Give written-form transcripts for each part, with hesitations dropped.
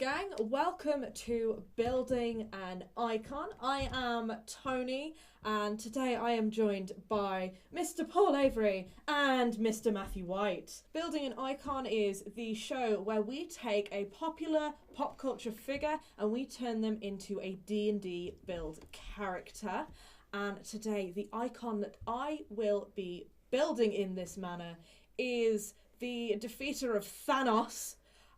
gang, welcome to Building an Icon. I am Toni, and today I am joined by Mr. Paul Avery and Mr. Matthew White. Building an Icon is the show where we take a popular pop culture figure and we turn them into a D&D build character. And today the icon that I will be building in this manner is the defeater of Thanos,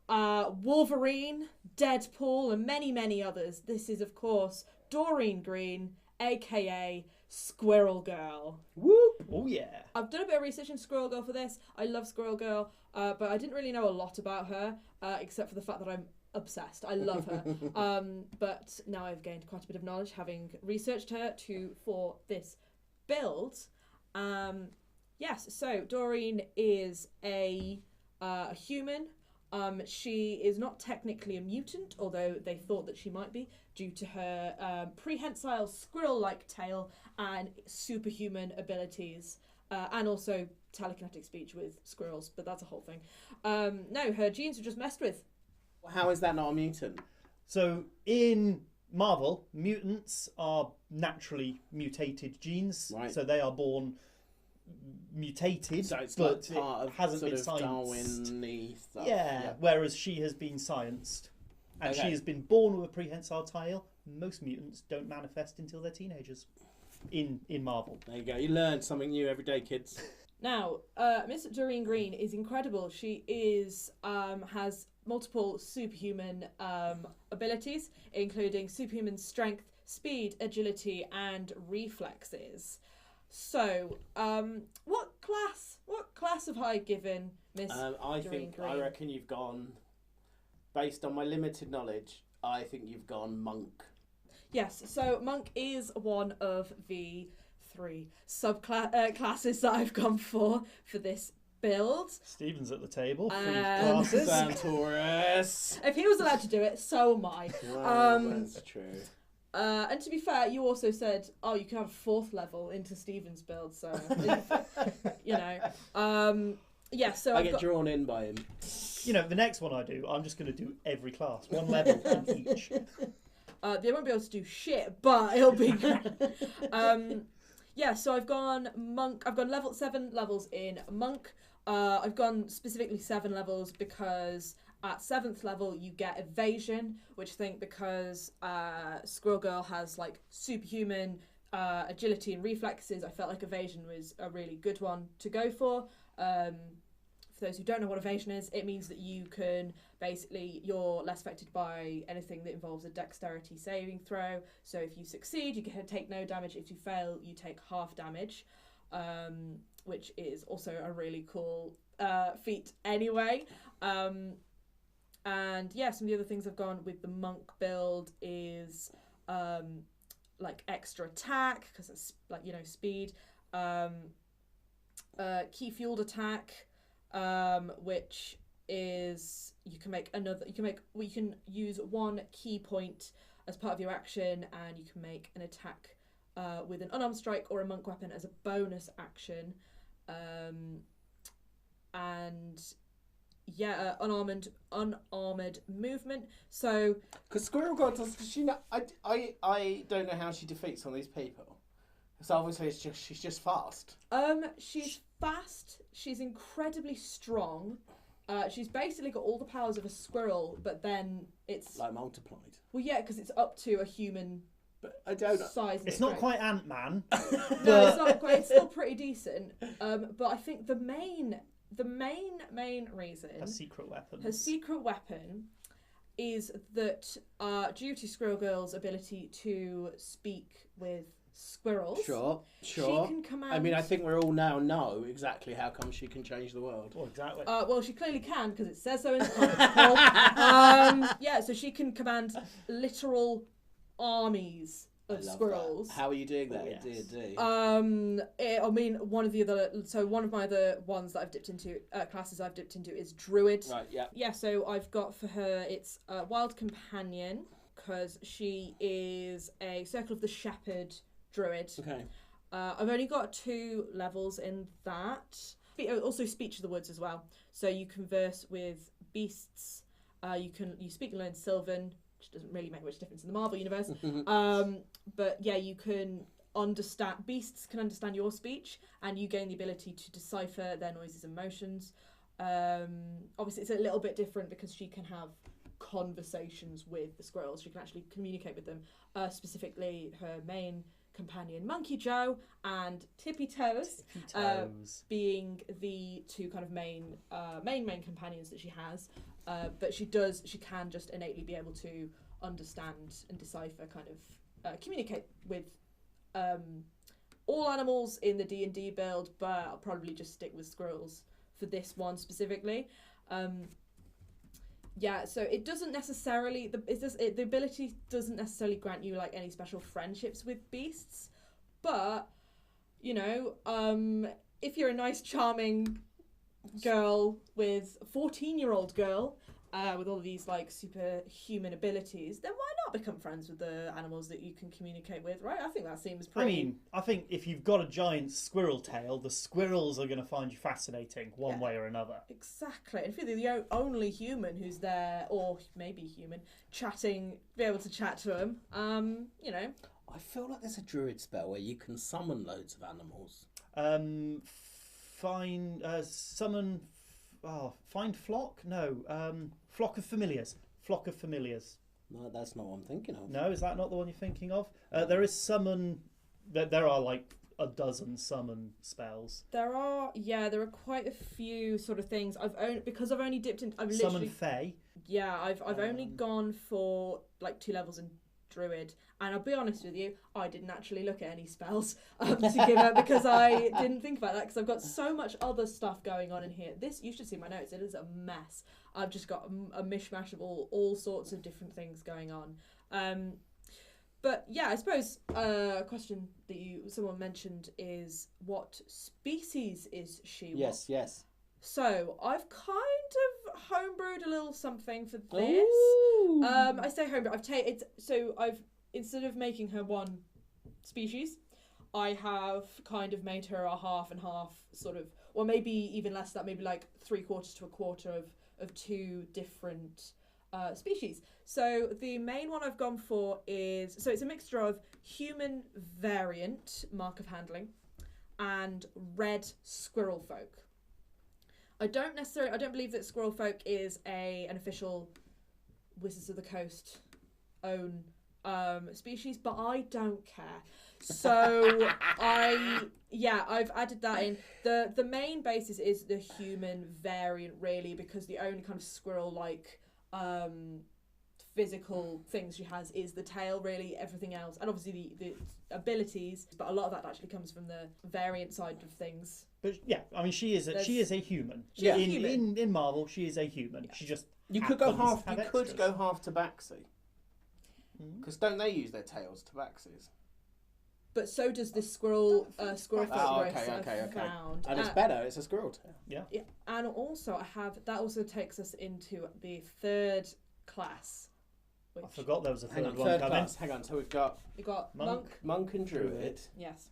Wolverine, Deadpool, and many, many others. This is, of course, Doreen Green, aka Squirrel Girl. Whoop! Oh yeah. I've done a bit of research into Squirrel Girl for this. I love Squirrel Girl, but I didn't really know a lot about her, except for the fact that I'm obsessed. I love her. But now I've gained quite a bit of knowledge having researched her for this build. Yes, so Doreen is a human. She is not technically a mutant, although they thought that she might be, due to her prehensile squirrel-like tail and superhuman abilities, and also telekinetic speech with squirrels, but that's a whole thing. No, her genes are just messed with. How is that not a mutant? So in Marvel, mutants are naturally mutated genes, right. So they are born mutated, so it's but like part it of hasn't sort been of scienced. Darwin-y stuff. Yeah, whereas she has been scienced, and Okay. she has been born with a prehensile tail. Most mutants don't manifest until they're teenagers in Marvel. There you go. You learn something new every day, kids. Now, Miss Doreen Green is incredible. She has multiple superhuman abilities, including superhuman strength, speed, agility, and reflexes. So, what class have I given Miss Doreen Green? I reckon you've gone, based on my limited knowledge, I think you've gone monk. Yes, so monk is one of the three classes that I've gone for this build. Stephen's at the table. Free And- classes. Santorus. If he was allowed to do it, so am I. That's true. And to be fair, you also said, oh, you can have a fourth level into Stephen's build, so, you know. Yeah, so I I've get got... drawn in by him. You know, the next one I do, I'm just going to do every class, one level in each. They won't be able to do shit, but it'll be great. Yeah, so I've gone monk. I've gone 7 levels in monk. I've gone specifically 7 levels because at 7th level you get evasion, which I think because Squirrel Girl has like superhuman agility and reflexes, I felt like evasion was a really good one to go for. For those who don't know what evasion is, it means that you can you're less affected by anything that involves a dexterity saving throw. So if you succeed, you can take no damage. If you fail, you take half damage, which is also a really cool feat anyway. And yeah, some of the other things I've gone with the monk build is like extra attack, because it's like, you know, speed, key fueled attack, which is you can use 1 key point as part of your action, and you can make an attack with an unarmed strike or a monk weapon as a bonus action, and yeah, unarmored movement. So Because Squirrel Girl does she know? I don't know how she defeats all these people. So obviously she's just fast. she's fast. She's incredibly strong. She's basically got all the powers of a squirrel, but then it's Like multiplied. well, yeah, because it's up to a human But I don't know. size. It's not quite Ant-Man. No, it's not quite. It's still pretty decent. But I think the main reason Her secret weapons. her secret weapon is that due to Squirrel Girl's ability to speak with squirrels, Sure. she can command. I mean, I think we all now know exactly how come she can change the world. Oh, exactly. Well, she clearly can because it says so in the comments. Yeah, so she can command literal armies I of love squirrels. that. How are you doing that Oh, in D&D? I mean, one of my other ones that I've dipped into, classes I've dipped into is Druid. Right, yeah. Yeah, so I've got for her, it's Wild Companion, because she is a Circle of the Shepherd Druid. Okay. I've only got 2 levels in that. Also Speech of the Woods as well. So you converse with beasts You speak and learn Sylvan, which doesn't really make much difference in the Marvel universe. But yeah, you can understand, beasts can understand your speech, and you gain the ability to decipher their noises and motions. Obviously, it's a little bit different because she can have conversations with the squirrels. She can actually communicate with them. Specifically, her main companion, Monkey Joe, and Tippy Toes, being the two kind of main companions that she has. But she can just innately be able to understand and decipher, kind of communicate with all animals in the D&D build, but I'll probably just stick with squirrels for this one specifically. Yeah, so it doesn't necessarily, the ability doesn't necessarily grant you like any special friendships with beasts, but you know, if you're a nice charming girl with a 14-year-old girl with all of these like superhuman abilities, then why not become friends with the animals that you can communicate with, right? I think that seems pretty... I think if you've got a giant squirrel tail, the squirrels are going to find you fascinating one way or another. Exactly. And if you're the only human who's there, or maybe human, be able to chat to them, you know. I feel like there's a druid spell where you can summon loads of animals. Find flock? No. Flock of familiars. Flock of familiars. No, that's not what I'm thinking of. No, is that not the one you're thinking of? There is summon. There are like a dozen summon spells. There are quite a few sort of things. I've only dipped in. Summon Fae. Yeah, I've only gone for like 2 levels in Druid, and I'll be honest with you, I didn't actually look at any spells to give her because I didn't think about that because I've got so much other stuff going on in here. You should see my notes. It is a mess. I've just got a mishmash of all sorts of different things going on. But yeah, I suppose a question that someone mentioned is, what species is she? Yes. So I've kind of homebrewed a little something for this. Ooh. I say homebrew. I've instead of making her one species, I have kind of made her a half and half sort of, or maybe even less than that, maybe like 3/4 to a quarter of 2 different species. So the main one I've gone for it's a mixture of human variant mark of handling and red squirrel folk. I don't believe that squirrel folk is an official Wizards of the Coast own species, but I don't care. So I've added that in. The main basis is the human variant, really, because the only kind of squirrel-like physical things she has is the tail, really. Everything else, and obviously the abilities, but a lot of that actually comes from the variant side of things. But yeah, I mean, she is a human. In Marvel, she is a human. Yeah. She just could go half tabaxi. Because don't they use their tails tabaxis? But so does this squirrel folk okay. found. And it's better, it's a squirrel tail. Yeah. And also that also takes us into the 3rd class. I forgot there was a third one third coming. class. Hang on, so we've got monk and druid. Yes.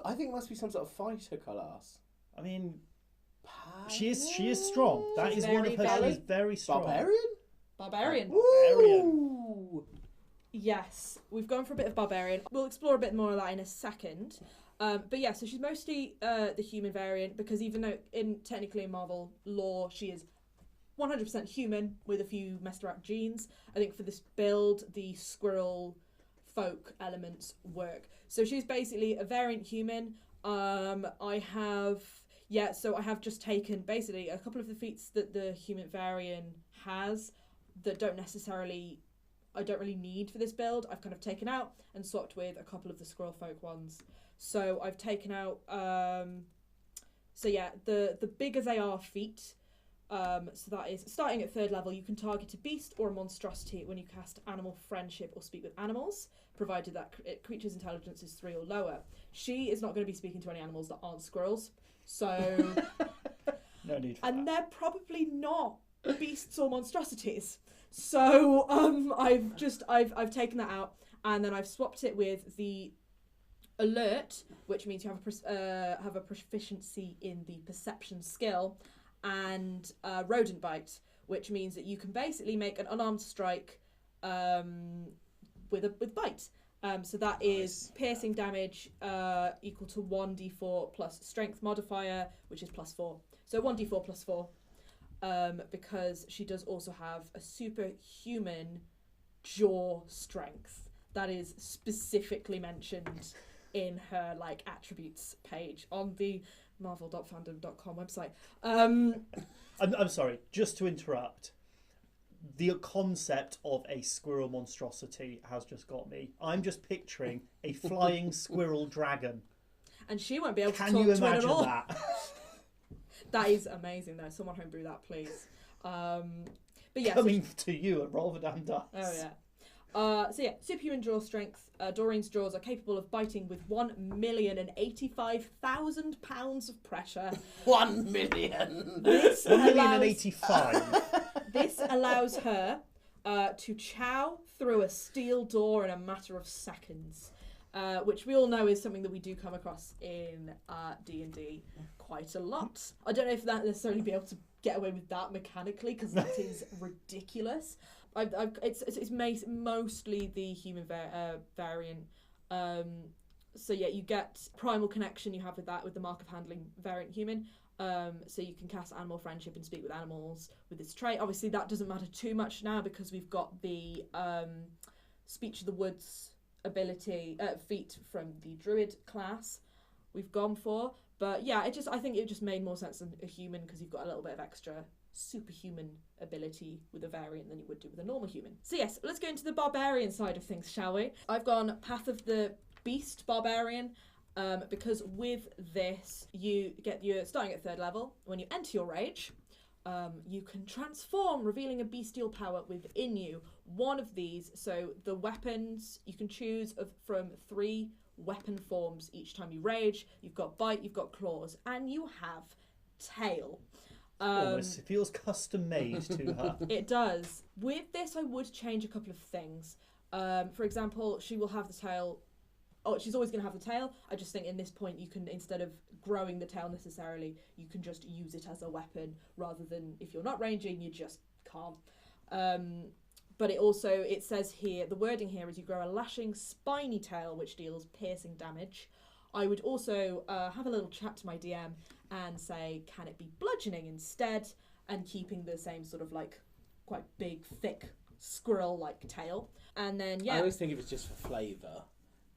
I think it must be some sort of fighter class. I mean, she is strong. That is one of her. She is very strong. Barbarian. Barbarian. Yes, we've gone for a bit of barbarian. We'll explore a bit more of that in a second. But yeah, so she's mostly the human variant, because even though technically in Marvel lore she is 100% human with a few messed up genes, I think for this build the squirrel folk elements work. So she's basically a variant human. I have just taken basically a couple of the feats that the human variant has that I don't really need for this build. I've kind of taken out and swapped with a couple of the squirrel folk ones. So I've taken out the big as they are feat. So that is starting at 3rd level. You can target a beast or a monstrosity when you cast animal friendship or speak with animals, provided that creature's intelligence is 3 or lower. She is not going to be speaking to any animals that aren't squirrels. So no need for and that. they're probably not beasts or monstrosities. So I've taken that out, and then I've swapped it with the alert, which means you have a proficiency in the perception skill, and rodent bite, which means that you can basically make an unarmed strike with bite. So that is piercing damage equal to 1d4 plus strength modifier, which is +4. So 1d4 +4, because she does also have a superhuman jaw strength that is specifically mentioned in her like attributes page on the marvel.fandom.com website. I'm sorry, just to interrupt. The concept of a squirrel monstrosity has just got me. I'm just picturing a flying squirrel dragon. And she won't be able to Can talk you to it at imagine all. that? That is amazing though. Someone homebrew that, please. But yeah, Coming to you at Rotterdam Dust. Oh yeah. So yeah, superhuman jaw strength. Doreen's jaws are capable of biting with 1,085,000 pounds of pressure. 1 million. This 1,085,000. This allows her to chow through a steel door in a matter of seconds, which we all know is something that we do come across in D&D quite a lot. I don't know if that necessarily be able to get away with that mechanically, because that is ridiculous. It's mostly the human variant. So yeah, you get primal connection you have with that, with the mark of handling variant human. So you can cast animal friendship and speak with animals with this trait. Obviously that doesn't matter too much now because we've got the speech of the woods ability feat from the druid class we've gone for. But yeah, I think it just made more sense than a human, because you've got a little bit of extra superhuman ability with a variant than you would do with a normal human. So yes, let's go into the barbarian side of things, shall we? I've gone Path of the Beast Barbarian, because with this you're starting at 3rd level. When you enter your rage, you can transform, revealing a bestial power within you. One of these, so the weapons you can choose from 3 weapon forms each time you rage. You've got bite, you've got claws, and you have tail. Almost, it feels custom made to her. It does. With this, I would change a couple of things. For example, she will have the tail. Oh, she's always going to have the tail. I just think in this point you can, instead of growing the tail necessarily, you can just use it as a weapon, rather than if you're not ranging, you just can't. But it says here, the wording here is you grow a lashing, spiny tail which deals piercing damage. I would also have a little chat to my DM and say, can it be bludgeoning instead? And keeping the same sort of like quite big, thick, squirrel-like tail. And then, yeah. I always think it was just for flavour.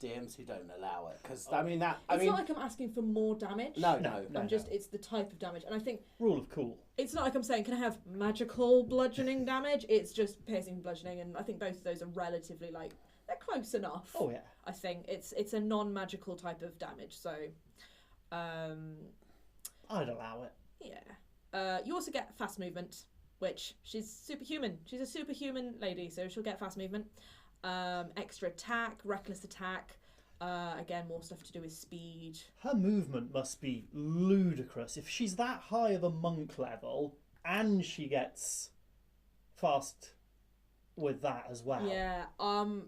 DMs who don't allow it, because not like I'm asking for more damage. No. It's the type of damage, and I think rule of cool. It's not like I'm saying, can I have magical bludgeoning damage? It's just piercing bludgeoning, and I think both of those are relatively they're close enough. Oh yeah. I think it's a non-magical type of damage, so I'd allow it. Yeah. You also get fast movement, which she's superhuman. She's a superhuman lady, so she'll get fast movement. Extra attack, reckless attack, again more stuff to do with speed. Her movement must be ludicrous if she's that high of a monk level and she gets fast with that as well. Yeah,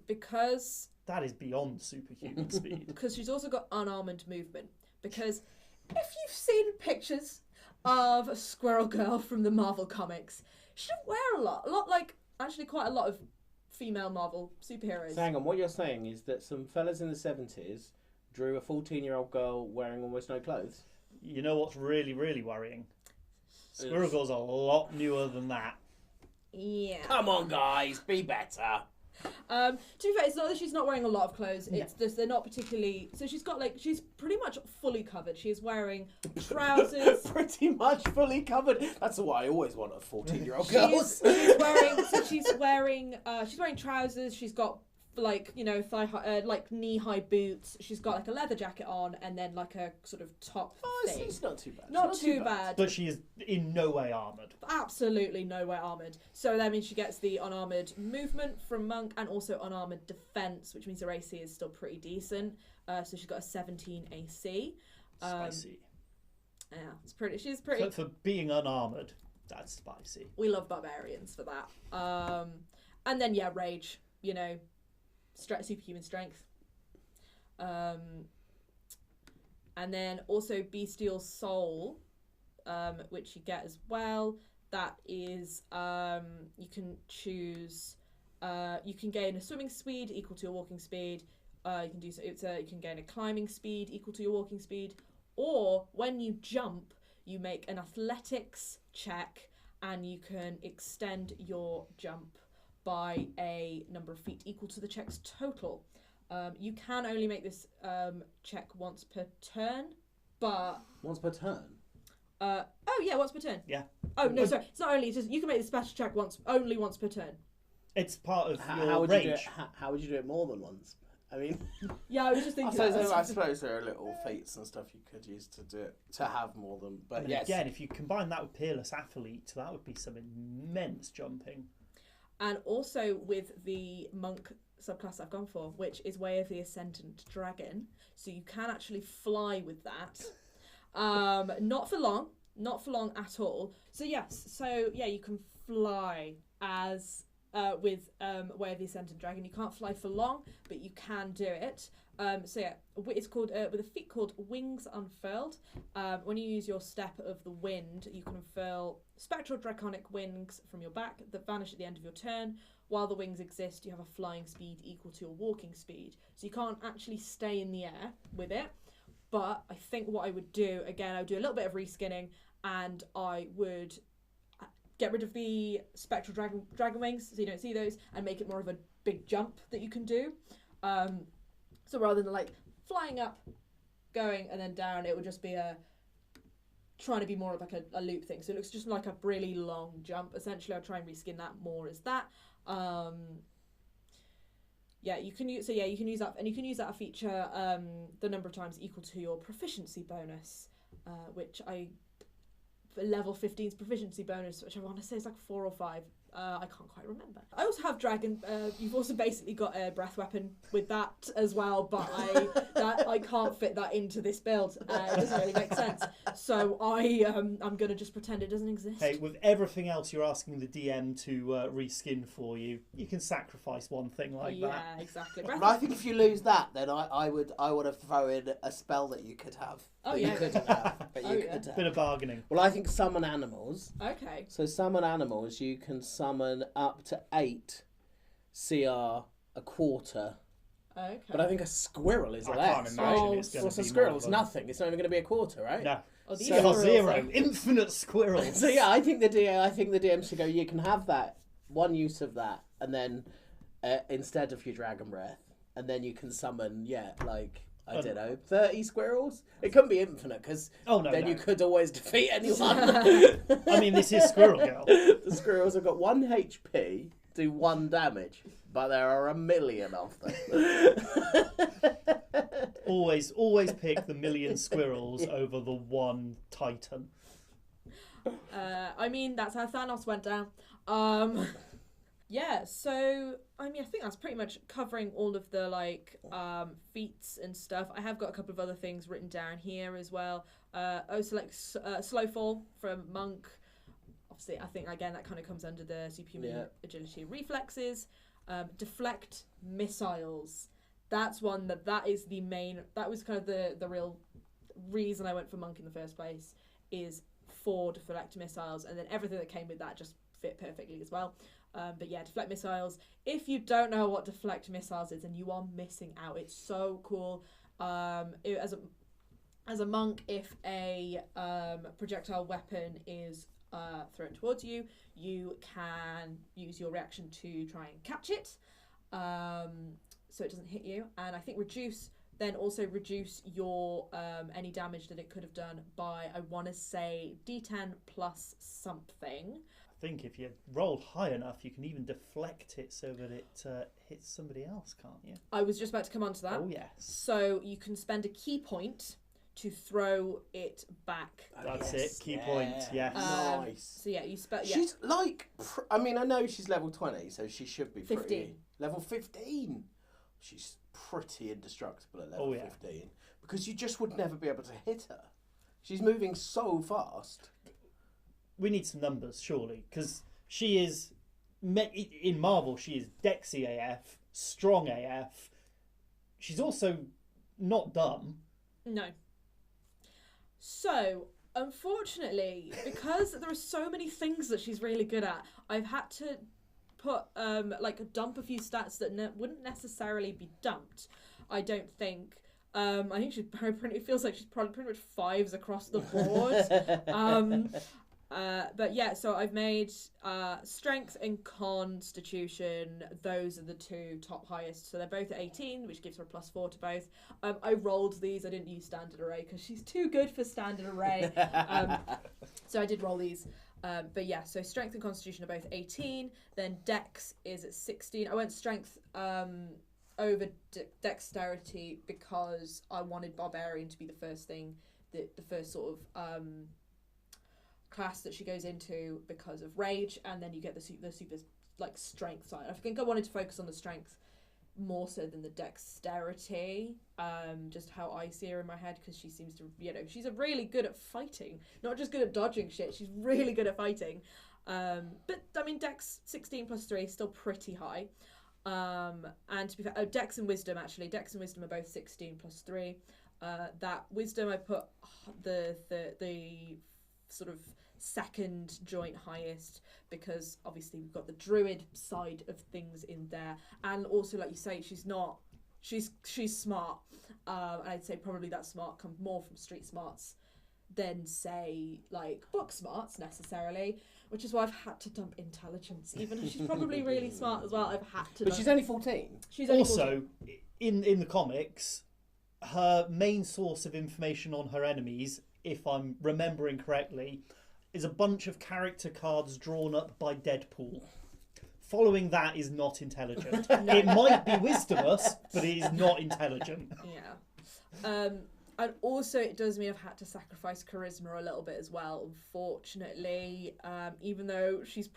because that is beyond superhuman speed. Because she's also got unarmored movement, because if you've seen pictures of a Squirrel Girl from the Marvel comics, she doesn't wear a lot like actually quite a lot of female Marvel superheroes. So hang on, what you're saying is that some fellas in the 70s drew a 14-year-old girl wearing almost no clothes? You know what's really, really worrying? Squirrel Girl's a lot newer than that. Yeah. Come on, guys, be better. To be fair, it's not that she's not wearing a lot of clothes, it's just they're not particularly... So she's got she's pretty much fully covered. She's wearing trousers. Pretty much fully covered. That's what I always want of 14-year-old girls. She's wearing trousers, she's got thigh high, knee-high boots. She's got a leather jacket on, and then a sort of top thing. It's not too bad. Not too bad. But she is in no way armoured. Absolutely no way armoured. So that means she gets the unarmoured movement from Monk and also unarmoured defence, which means her AC is still pretty decent. So she's got a 17 AC. Spicy. Yeah, she's pretty... For being unarmoured, that's spicy. We love barbarians for that. And then, rage, superhuman strength. And then also bestial soul, which you get as well. that is you can choose. You can gain a swimming speed equal to your walking speed. You can do so. You can gain a climbing speed equal to your walking speed, or when you jump, you make an athletics check, and you can extend your jump by a number of feet equal to the check's total. You can only make this check once per turn, but Once per turn. Once per turn. Yeah. Oh no, sorry. It's not only. It's just you can make the special check only once per turn. It's part of How your would range. you do it? How would you do it more than once? I mean, Yeah, I was just I thinking. suppose there are little feats and stuff you could use to do it to have more than. But And yes, again, if you combine that with Peerless Athlete, that would be some immense jumping. And also with the monk subclass I've gone for, which is Way of the Ascendant Dragon, so you can actually fly with that. Not for long at all. So you can fly as with Way of the Ascendant Dragon. You can't fly for long, but you can do it. It's called with a feat called Wings Unfurled. When you use your Step of the Wind, you can unfurl spectral draconic wings from your back that vanish at the end of your turn. While the wings exist, you have a flying speed equal to your walking speed. So you can't actually stay in the air with it. But I think what I would do, again, I would do a little bit of reskinning, and I would get rid of the spectral dragon wings, so you don't see those, and make it more of a big jump that you can do. So rather than like flying up, going and then down, it would just be trying to be more of like a loop thing. So it looks just like a really long jump. Essentially, I'll try and reskin that more as that. You can use that, and you can use that feature the number of times equal to your proficiency bonus, which level 15's proficiency bonus, which I want to say is like 4 or 5. I can't quite remember. I also have dragon. You've also basically got a breath weapon with that as well, but I can't fit that into this build. It doesn't really make sense. So I'm gonna just pretend it doesn't exist. Hey, with everything else you're asking the DM to reskin for you, you can sacrifice one thing like that. Yeah, exactly. But I think if you lose that, then I would have thrown in a spell that you could have. Oh, that yeah. You couldn't have. But you could have. Bit of bargaining. Well, I think summon animals. Okay. So summon animals, you can summon up to 8 CR a quarter. Okay. But I think a squirrel is I less. can't imagine right? it's going Well, to so be squirrel more is than- nothing. It's not even going to be a quarter, right? No. Oh, these So- Got squirrels zero. are- Infinite squirrels. So yeah, I think the DM should go. You can have that one use of that, and then instead of your dragon breath, and then you can summon I don't know 30 squirrels. It couldn't be infinite because then you could always defeat anyone. I mean, this is Squirrel Girl. The squirrels have got 1 HP, do 1 damage, but there are a million of them. Always pick the million squirrels over the one titan. I mean, that's how Thanos went down. Yeah, so I think that's pretty much covering all of the feats and stuff. I have got a couple of other things written down here as well. Slow fall from Monk. Obviously, I think again that kind of comes under the superhuman agility and reflexes. Deflect missiles. That's one that is the main. That was kind of the real reason I went for Monk in the first place, is for deflect missiles, and then everything that came with that just fit perfectly as well. But yeah, deflect missiles. If you don't know what deflect missiles is, and you are missing out, it's so cool. As a monk, if a projectile weapon is thrown towards you, you can use your reaction to try and catch it, so it doesn't hit you. And I think reduce your any damage that it could have done by, I want to say, D10 plus something. I think if you roll high enough, you can even deflect it so that it hits somebody else, can't you? I was just about to come on to that. Oh, yes. So you can spend a key point to throw it back. That's it. Key point. Yes. Nice. So yeah, you spell. Yeah. She's I know she's level 20, so she should be 15. Level 15. She's pretty indestructible at level 15 because you just would never be able to hit her. She's moving so fast. We need some numbers, surely, because she is, in Marvel, she is Dexy AF, strong AF. She's also not dumb. No. So Unfortunately, because there are so many things that she's really good at, I've had to put like dump a few stats that wouldn't necessarily be dumped. I don't think. I think she's pretty. It feels like she's probably pretty much fives across the board. But yeah, so I've made strength and constitution. Those are the two top highest. So they're both at 18, which gives her a +4 to both. I rolled these. I didn't use standard array because she's too good for standard array. So I did roll these. But yeah, so strength and constitution are both 18. Then dex is at 16. I went strength over dexterity because I wanted barbarian to be the first thing, the first sort of class that she goes into because of rage, and then you get the super like strength side. I think I wanted to focus on the strength more so than the dexterity, just how I see her in my head, because she seems to, she's really good at fighting, not just good at dodging shit, she's really good at fighting. But I mean, dex 16 + 3 is still pretty high. And to be fair, dex and wisdom are both 16 + 3. That wisdom, I put the sort of second joint highest, because obviously we've got the druid side of things in there, and also, like you say, she's smart, and I'd say probably that smart comes more from street smarts than, say, like book smarts necessarily, which is why I've had to dump intelligence, even if she's probably really smart as well. I've had to. But she's only 14. She's only also 14. in the comics, her main source of information on her enemies, if I'm remembering correctly, is a bunch of character cards drawn up by Deadpool. Following that is not intelligent. No. It might be wisdomous, but it is not intelligent. Yeah. And also, it does mean I've had to sacrifice charisma a little bit as well, unfortunately. Even though she is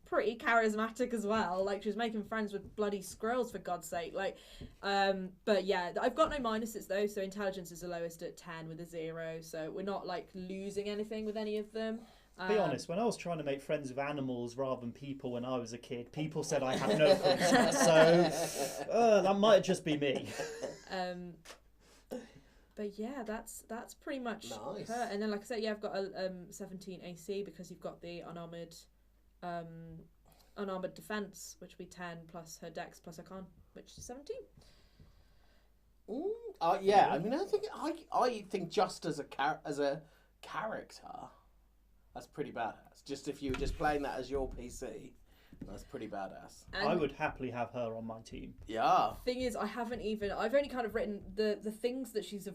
pretty charismatic as well. Like, she's making friends with bloody squirrels, for God's sake. Like, but yeah, I've got no minuses though. So intelligence is the lowest at 10 with a 0. So we're not like losing anything with any of them. Be honest, when I was trying to make friends with animals rather than people when I was a kid, people said I had no charisma. So that might just be me. But yeah, that's pretty much nice. her. And then, like I said, yeah, I've got a 17 AC because you've got the unarmored defense, which will be 10 plus her dex plus her con, which is 17. Yeah, I mean, I think just as a character, that's pretty badass. Just if you were just playing that as your PC, that's pretty badass. And I would happily have her on my team. Yeah. Thing is, I've only kind of written the things that she's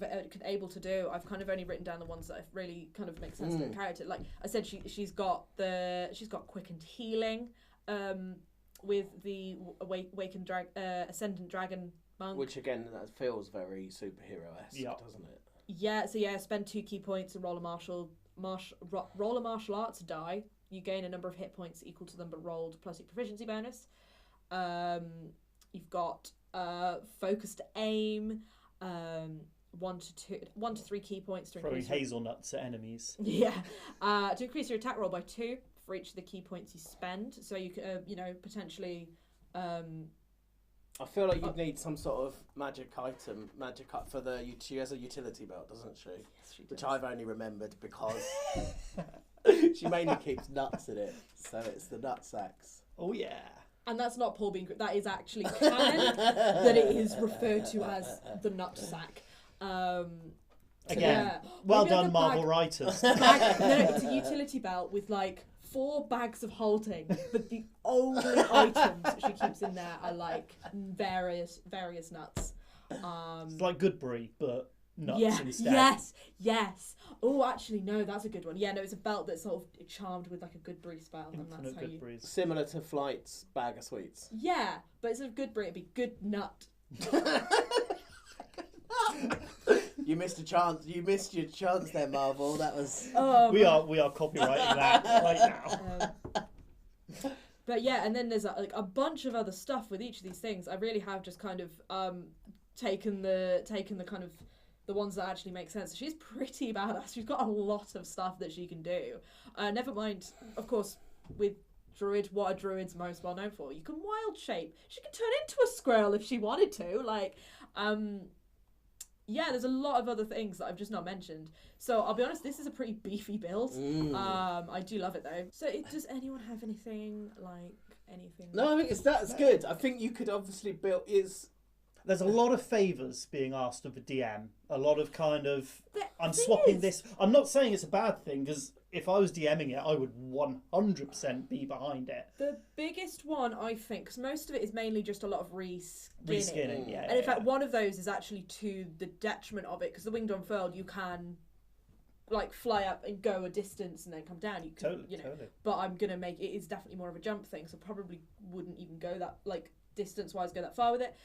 able to do. I've kind of only written down the ones that really kind of make sense to the character. Like I said, she's got quickened healing, with the ascendant dragon monk. Which again, that feels very superhero-esque, doesn't it? Yeah. So yeah, spend 2 key points and roll a martial arts die. You gain a number of hit points equal to the number rolled plus your proficiency bonus. You've got focused aim, 1 to 3 key points to throwing increase hazelnuts at enemies. Yeah, to increase your attack roll by 2 for each of the key points you spend. So you can, potentially. I feel like you'd need some sort of magic item for she has a utility belt, doesn't she? Yes, she does. Which I've only remembered because she mainly keeps nuts in it, so it's the nut sacks. Oh yeah. And that's not Paul being. That is actually canon that it is referred to as the nut sack. Again, yeah. well done, Marvel writers. It's a utility belt with like 4 bags of holding, but the only items she keeps in there are like various nuts. It's like Goodberry, but nuts instead. Yes. Oh, actually, no, that's a good one. Yeah, no, it's a belt that's sort of charmed with like a Goodberry spell, and that's how you. Similar to Flight's bag of sweets. Yeah, but instead of Goodberry, it'd be Good Nut. You missed a chance. You missed your chance there, Marvel. That was. We are copyrighting that right now. But yeah, and then there's like a bunch of other stuff with each of these things. I really have just kind of taken the kind of the ones that actually make sense. She's pretty badass. She's got a lot of stuff that she can do. Never mind, of course, with Druid, what are Druids most well known for? You can wild shape. She can turn into a squirrel if she wanted to. Like, yeah, there's a lot of other things that I've just not mentioned. So I'll be honest, this is a pretty beefy build. I do love it though. So does anyone have anything? No, I think that's good. I think you could obviously build There's a lot of favours being asked of the DM. A lot of kind of, I'm thing swapping is- this. I'm not saying it's a bad thing, because if I was DMing it, I would 100% be behind it. The biggest one, I think, because most of it is mainly just a lot of Reskinning, yeah. And in fact, one of those is actually to the detriment of it, because the winged unfurled, you can like fly up and go a distance and then come down. You can, Totally. But I'm gonna make it is definitely more of a jump thing, so probably wouldn't even go that like distance wise go that far with it.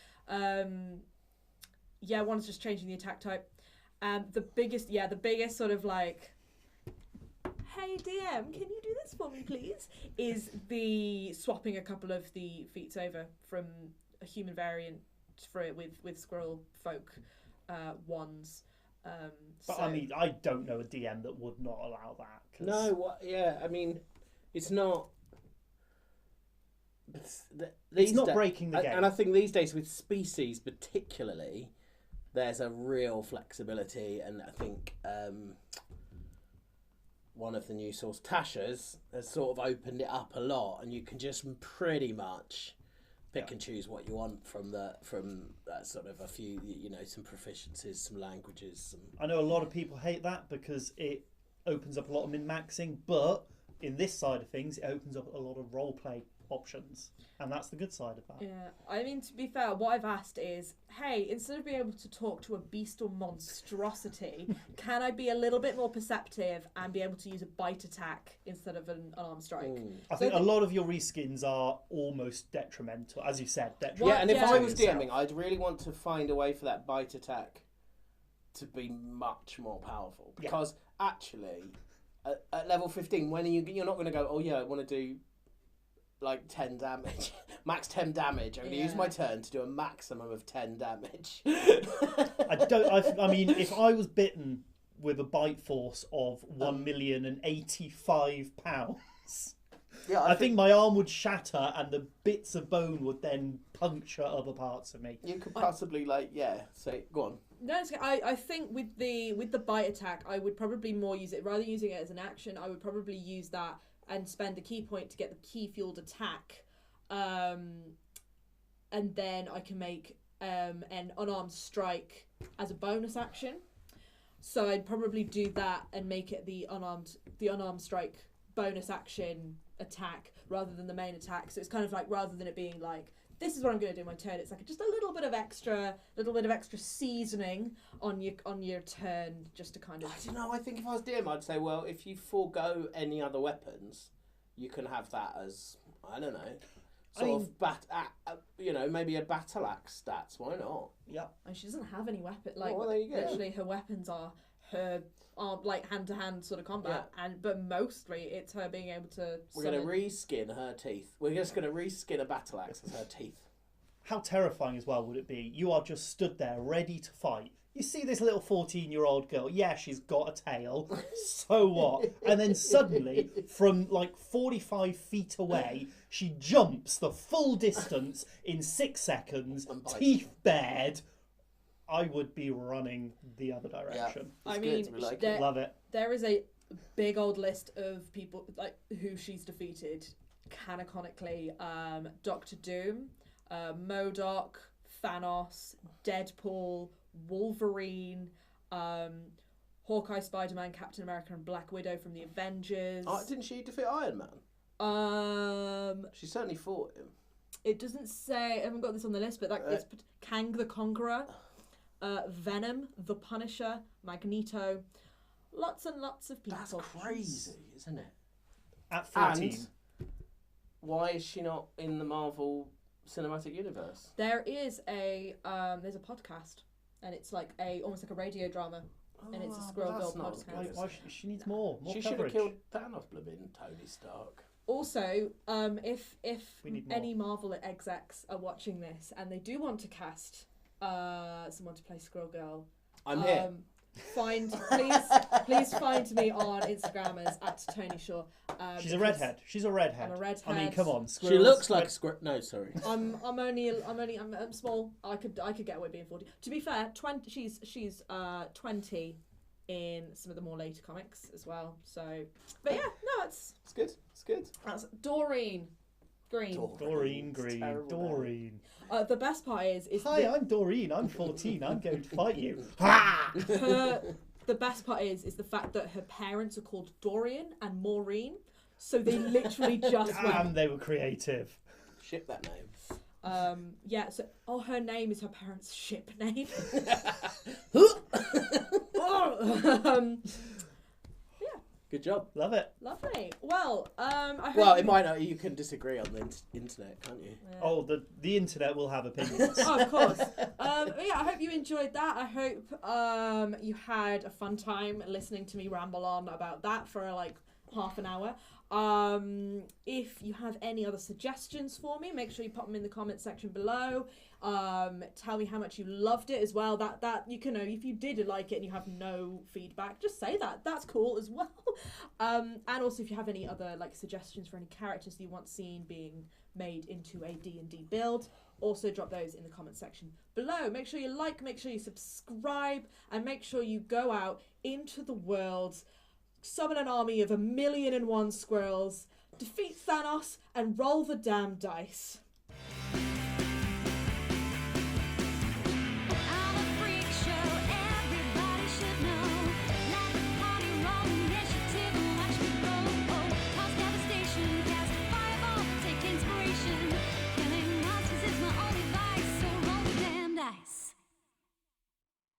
One's just changing the attack type. The biggest sort of like, hey DM, can you do this for me please? Is the swapping a couple of the feats over from a human variant with squirrel folk wands. But I mean, I don't know a DM that would not allow that. No, I mean, it's not. It's not breaking the game. And I think these days with species particularly, there's a real flexibility, and I think one of the new source, Tasha's, has sort of opened it up a lot, and you can just pretty much pick and choose what you want from that sort of a few, some proficiencies, some languages. I know a lot of people hate that because it opens up a lot of min-maxing, but in this side of things, it opens up a lot of roleplay options, and that's the good side of that. Yeah, I mean, to be fair, what I've asked is, hey, instead of being able to talk to a beast or monstrosity, can I be a little bit more perceptive and be able to use a bite attack instead of an unarmed strike? I think a lot of your reskins are almost detrimental, as you said. Yeah, and if I was yourself. DMing, I'd really want to find a way for that bite attack to be much more powerful, because actually, at level 15, when you're not going to go, oh yeah, I want to do like 10 damage, max 10 damage. I'm going to use my turn to do a maximum of 10 damage. I mean, if I was bitten with a bite force of £1,085,000, I think my arm would shatter and the bits of bone would then puncture other parts of me. You could possibly say, go on. No, I think with the bite attack, I would probably more use it rather than using it as an action. I would probably use that and spend a key point to get the key fueled attack, and then I can make an unarmed strike as a bonus action. So I'd probably do that and make it the unarmed strike bonus action attack rather than the main attack. So it's kind of like, rather than it being like, this is what I'm going to do in my turn, it's like just a little bit of extra seasoning on your turn, just to kind of. I don't know. I think if I was DM, I'd say, well, if you forego any other weapons, you can have that as, I don't know, maybe a battle axe stats. Why not? Yeah. And she doesn't have any weapon. Like, well, there you go. literally, her weapons are her like hand-to-hand sort of combat, but mostly it's her being able to. We're going to reskin her teeth. We're just going to reskin a battle axe as her teeth. How terrifying as well would it be? You are just stood there ready to fight. You see this little 14-year-old girl. Yeah, she's got a tail. So what? And then suddenly, from like 45 feet away, she jumps the full distance in 6 seconds, teeth bared. I would be running the other direction. Yeah, I mean, love it. There is a big old list of people like who she's defeated canonically. Doctor Doom, MODOK, Thanos, Deadpool, Wolverine, Hawkeye, Spider-Man, Captain America, and Black Widow from the Avengers. Didn't she defeat Iron Man? She certainly fought him. It doesn't say. I haven't got this on the list, but it's Kang the Conqueror, Venom, the Punisher, Magneto, lots and lots of people. That's crazy, isn't it? At 13. And why is she not in the Marvel Cinematic Universe? There is there's a podcast, and it's like almost like a radio drama, and it's a Squirrel Girl podcast. Why she needs more she coverage. should have killed Thanos, blooming Tony Stark. Also, if any Marvel execs are watching this and they do want to cast someone to play Squirrel Girl, I'm here. please find me on Instagram as @Toni Shaw. She's a redhead. I'm a redhead. I mean, come on. She looks like a squirrel. No, sorry. I'm small. I could get away being 40. To be fair, 20. She's 20 in some of the more later comics as well. So, but yeah, no, it's good. It's good. That's Doreen Green. Doreen Green. Doreen. The best part is Hi, I'm Doreen. I'm 14. I'm going to fight you. Ha! The best part is the fact that her parents are called Dorian and Maureen, so they literally just Damn, they were creative. Ship that name. Yeah. So, her name is her parents' ship name. Yeah. Good job. Love it. Lovely. Well, it might not. You can disagree on the internet, can't you? Yeah. Oh, the internet will have opinions. Oh, of course. Yeah, I hope you enjoyed that. I hope you had a fun time listening to me ramble on about that for like half an hour. If you have any other suggestions for me, make sure you pop them in the comment section below. Tell me how much you loved it as well. That you can know if you did like it and you have no feedback, just say that. That's cool as well. And also if you have any other like suggestions for any characters that you want seen being made into a D&D build, also drop those in the comment section below. Make sure you like, make sure you subscribe, and make sure you go out into the world, summon an army of 1,000,001 squirrels, defeat Thanos, and roll the damn dice.